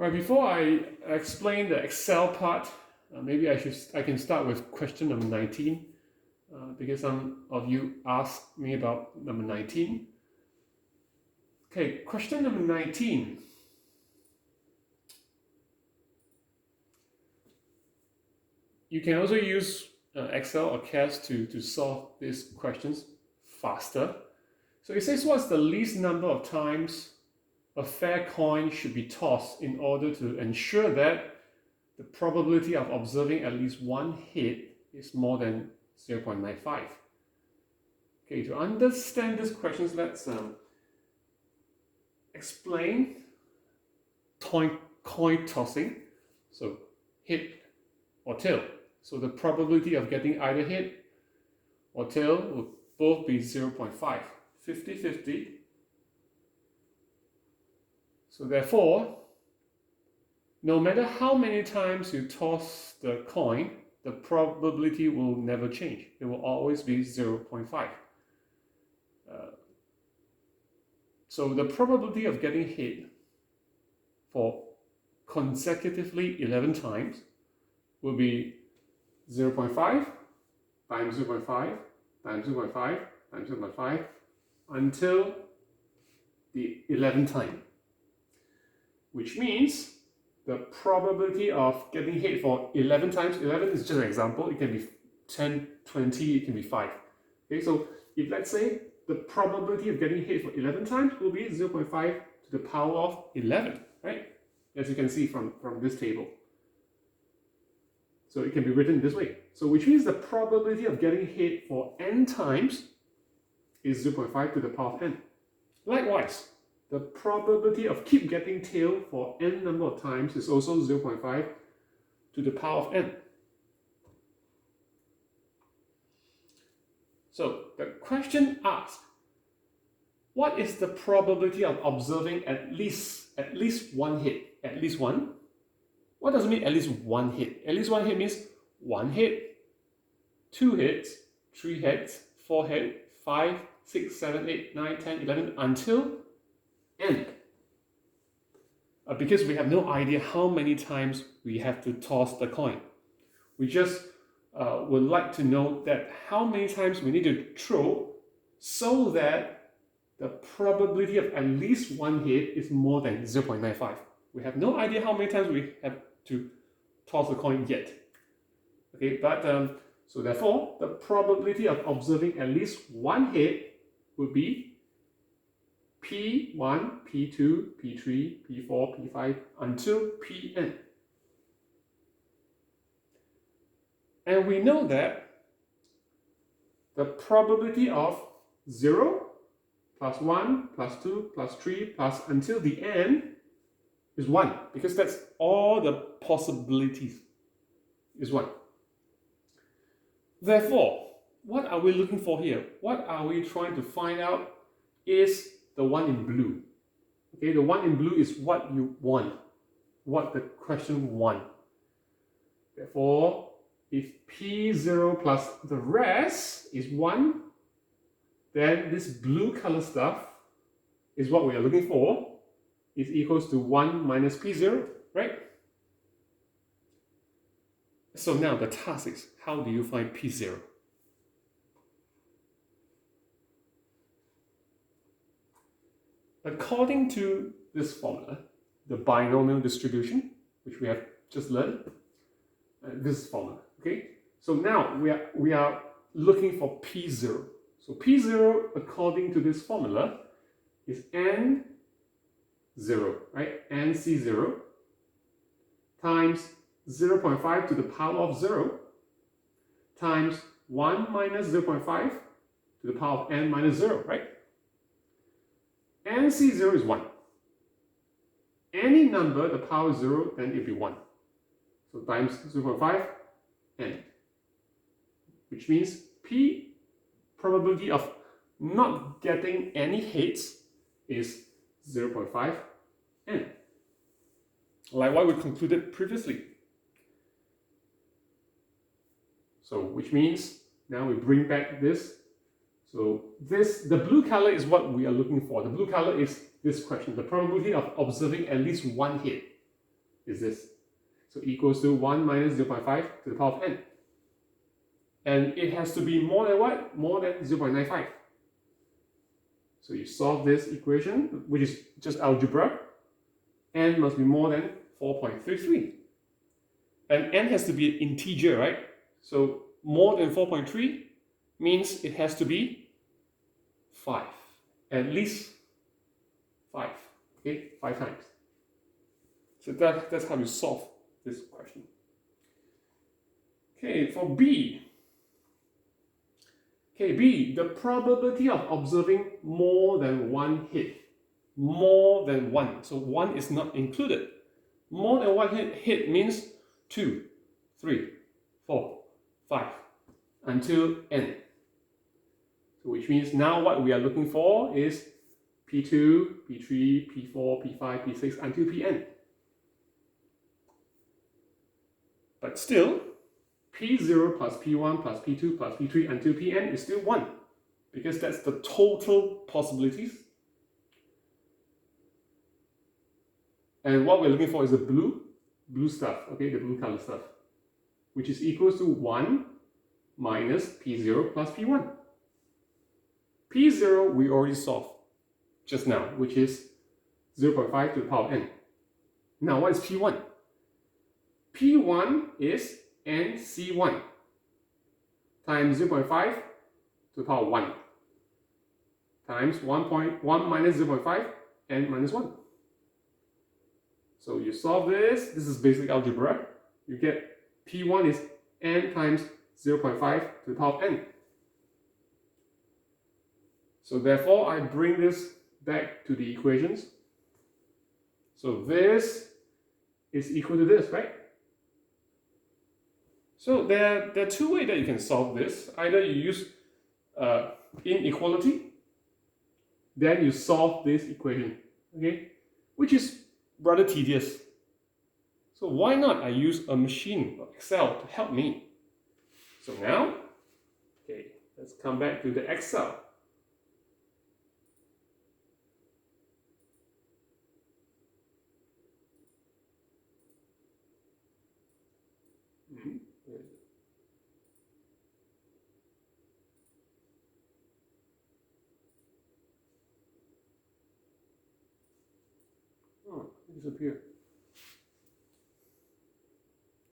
Right, before I explain the Excel part, maybe I can start with question number 19, because some of you asked me about number 19. Okay, question number 19. You can also use Excel or CAS to solve these questions faster. So it says, what's the least number of times a fair coin should be tossed in order to ensure that the probability of observing at least one hit is more than 0.95. Okay, to understand these questions, let's explain coin tossing. So hit or tail. So the probability of getting either hit or tail will both be 0.5, 50-50. So therefore, no matter how many times you toss the coin, the probability will never change. It will always be 0.5. So the probability of getting hit for consecutively 11 times will be 0.5 times 0.5 times 0.5 times 0.5 until the 11th time, which means the probability of getting hit for 11 times, 11 is just an example, it can be 10, 20, it can be 5. Okay, so if let's say the probability of getting hit for 11 times will be 0.5 to the power of 11, right? As you can see from this table. So it can be written this way. So which means the probability of getting hit for n times is 0.5 to the power of n. Likewise, the probability of keep getting tail for n number of times is also 0.5 to the power of n. So the question asks, what is the probability of observing at least one hit? At least one? What does it mean at least one hit? At least one hit means one hit, 2 hits, 3 hits, 4 hits, 5, 6, 7, 8, 9, 10, 11 until n. Because we have no idea how many times we have to toss the coin. We just would like to know that how many times we need to throw so that the probability of at least one hit is more than 0.95. We have no idea how many times we have to toss the coin yet. Okay, but so therefore, the probability of observing at least one hit would be P1, P2, P3, P4, P5 until Pn. And we know that the probability of 0 plus 1 plus 2 plus 3 plus until the n is 1, because that's all the possibilities is 1. Therefore, what are we looking for here? What are we trying to find out is the one in blue. Okay, the one in blue is what you want, what the question wants. Therefore, if P0 plus the rest is 1, then this blue color stuff is what we are looking for, is equals to 1 minus P0, right? So now the task is, how do you find P0? According to this formula, the binomial distribution, which we have just learned, this formula, okay? So now we are looking for P0. So P0, according to this formula, is N0, right? NC0 times 0.5 to the power of 0 times 1 minus 0.5 to the power of n minus 0, right? NC0 is 1. Any number, the power is 0, then it will be 1. So times 0.5, n. Which means P, probability of not getting any hits, is 0.5 n. Like what we concluded previously. So which means now we bring back this. So the blue color is what we are looking for. The blue color is this question, the probability of observing at least one hit. is this. So equals to 1 minus 0.5 to the power of n. And it has to be more than what? More than 0.95. So you solve this equation, which is just algebra. N must be more than 4.33. And n has to be an integer, right? So more than 4.3 means it has to be 5. At least 5. Okay, 5 times. So that's how you solve this question. Okay, for B. Okay, B, the probability of observing more than one hit. More than one. So one is not included. More than one hit means 2, 3, 4, 5 until n. So which means now what we are looking for is P2, P3, P4, P5, P6 until Pn. But still, P0 plus P1 plus P2 plus P3 until Pn is still 1, because that's the total possibilities. And what we're looking for is the blue stuff, okay, the blue color stuff, which is equals to 1 minus P0 plus P1. P0 we already solved just now, which is 0.5 to the power of n. Now what is P1? P1 is nC1 times 0.5 to the power of 1 times 1 minus 0.5 n minus 1. So you solve this. This is basic algebra. You get P1 is n times 0.5 to the power of n. So therefore, I bring this back to the equations. So this is equal to this, right? So there are two ways that you can solve this. Either you use inequality, then you solve this equation, okay? Which is rather tedious. So why not I use a machine, Excel, to help me? So now, okay, let's come back to the Excel. Oh, it disappeared.